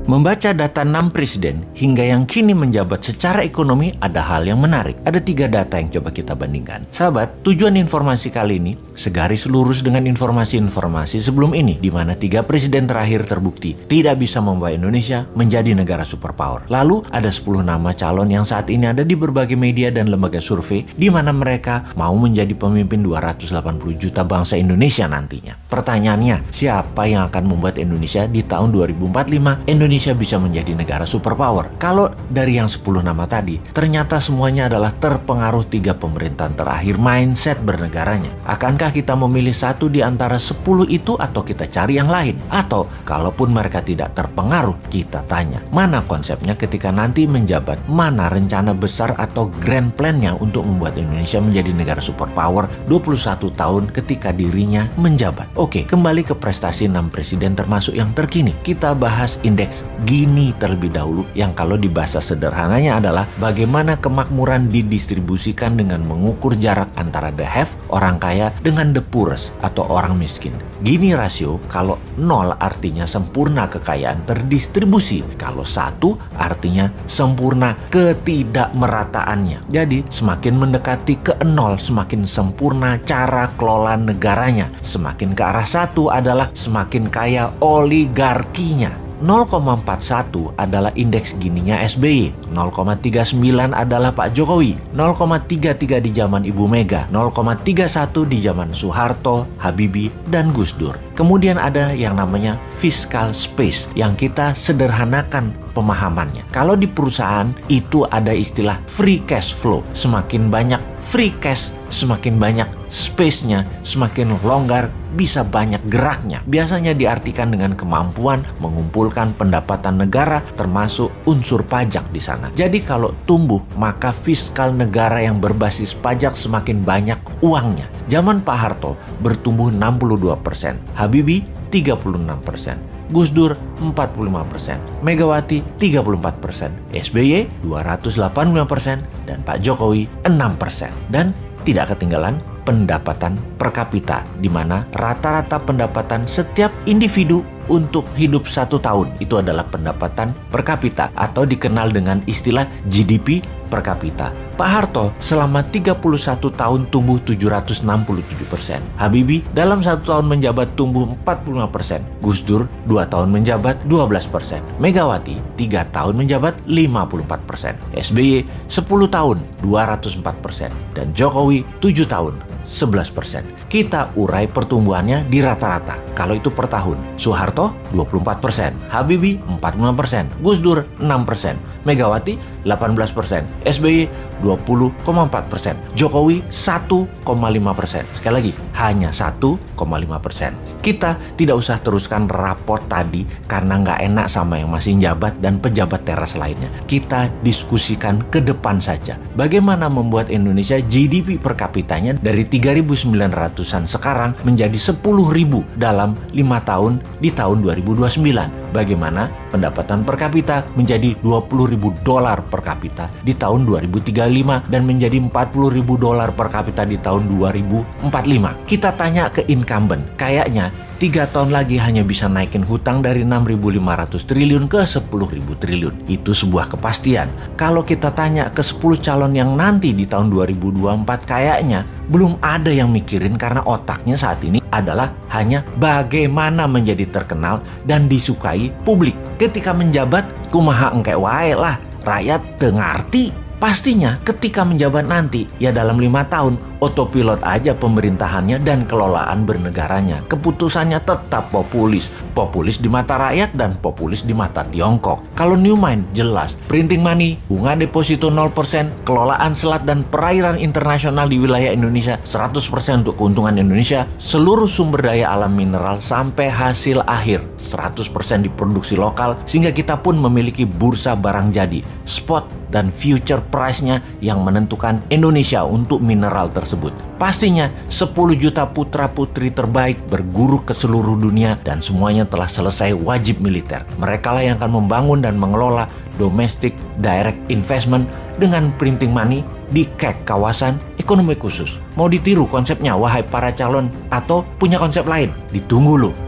Membaca data 6 presiden hingga yang kini menjabat secara ekonomi ada hal yang menarik. Ada 3 data yang coba kita bandingkan. Sahabat, tujuan informasi kali ini segaris lurus dengan informasi-informasi sebelum ini, di mana 3 presiden terakhir terbukti tidak bisa membawa Indonesia menjadi negara superpower. Lalu ada 10 nama calon yang saat ini ada di berbagai media dan lembaga survei, di mana mereka mau menjadi pemimpin 280 juta bangsa Indonesia nantinya. Pertanyaannya, siapa yang akan membuat Indonesia di tahun 2045 Indonesia bisa menjadi negara superpower? Kalau dari yang 10 nama tadi, ternyata semuanya adalah terpengaruh 3 pemerintahan terakhir mindset bernegaranya. Akankah kita memilih satu di antara 10 itu atau kita cari yang lain? Atau kalaupun mereka tidak terpengaruh, kita tanya, mana konsepnya ketika nanti menjabat? Mana rencana besar atau grand plan-nya untuk membuat Indonesia menjadi negara superpower 21 tahun ketika dirinya menjabat? Oke, kembali ke prestasi 6 presiden termasuk yang terkini. Kita bahas indeks Gini terlebih dahulu, yang kalau di bahasa sederhananya adalah bagaimana kemakmuran didistribusikan dengan mengukur jarak antara the have, orang kaya, dengan the poorest atau orang miskin. Gini rasio, kalau 0 artinya sempurna kekayaan terdistribusi, kalau 1 artinya sempurna ketidakmerataannya. Jadi semakin mendekati ke 0 semakin sempurna cara kelola negaranya. Semakin ke arah 1 adalah semakin kaya oligarkinya. 0,41 adalah indeks Gininya SBY, 0,39 adalah Pak Jokowi, 0,33 di zaman Ibu Mega, 0,31 di zaman Soeharto, Habibie, dan Gus Dur. Kemudian ada yang namanya fiscal space yang kita sederhanakan pemahamannya. Kalau di perusahaan itu ada istilah free cash flow. Semakin banyak free cash, semakin banyak space-nya, semakin longgar, bisa banyak geraknya. Biasanya diartikan dengan kemampuan mengumpulkan pendapatan negara termasuk unsur pajak di sana. Jadi kalau tumbuh, maka fiskal negara yang berbasis pajak semakin banyak uangnya. Zaman Pak Harto bertumbuh 62%, Habibie 36%. Gus Dur 45%, Megawati 34%, SBY 285%, dan Pak Jokowi 6%. Dan tidak ketinggalan pendapatan per kapita, di mana rata-rata pendapatan setiap individu untuk hidup 1 tahun itu adalah pendapatan per kapita atau dikenal dengan istilah GDP per kapita. Pak Harto selama 31 tahun tumbuh 767%. Habibie dalam 1 tahun menjabat tumbuh 45%. Gus Dur 2 tahun menjabat 12%. Megawati 3 tahun menjabat 54%. SBY 10 tahun 204%. Dan Jokowi 7 tahun 11%. Kita urai pertumbuhannya di rata-rata. Kalau itu per tahun, Soeharto 24%, Habibie 45%, Gus Dur 6%, Megawati 18%, SBY 20,4%, Jokowi 1,5%. Sekali lagi, hanya 1,5%. Kita tidak usah teruskan raport tadi karena nggak enak sama yang masih jabat dan pejabat teras lainnya. Kita diskusikan ke depan saja. Bagaimana membuat Indonesia GDP per kapitanya dari 3.900-an sekarang menjadi 10.000 dalam 5 tahun di tahun 2029. Bagaimana pendapatan per kapita menjadi $20.000 per kapita di tahun 2035 dan menjadi $40.000 per kapita di tahun 2045. Kita tanya ke incumbent, kayaknya 3 tahun lagi hanya bisa naikin hutang dari 6.500 triliun ke 10.000 triliun. Itu sebuah kepastian. Kalau kita tanya ke 10 calon yang nanti di tahun 2024, kayaknya belum ada yang mikirin karena otaknya saat ini adalah hanya bagaimana menjadi terkenal dan disukai publik. Ketika menjabat, kumaha engke wae lah, rakyat teu ngarti. Pastinya ketika menjabat nanti, ya dalam 5 tahun, otopilot aja pemerintahannya dan kelolaan bernegaranya. Keputusannya tetap populis. Populis di mata rakyat dan populis di mata Tiongkok. Kalau New Mind jelas, printing money, bunga deposito 0%, kelolaan selat dan perairan internasional di wilayah Indonesia 100% untuk keuntungan Indonesia, seluruh sumber daya alam mineral sampai hasil akhir 100% diproduksi lokal, sehingga kita pun memiliki bursa barang jadi, spot dan future price-nya yang menentukan Indonesia untuk mineral tersebut. Pastinya 10 juta putra-putri terbaik berguru ke seluruh dunia dan semuanya telah selesai wajib militer. Mereka lah yang akan membangun dan mengelola domestic direct investment dengan printing money di KEK, kawasan ekonomi khusus. Mau ditiru konsepnya, wahai para calon, atau punya konsep lain? Ditunggu loh.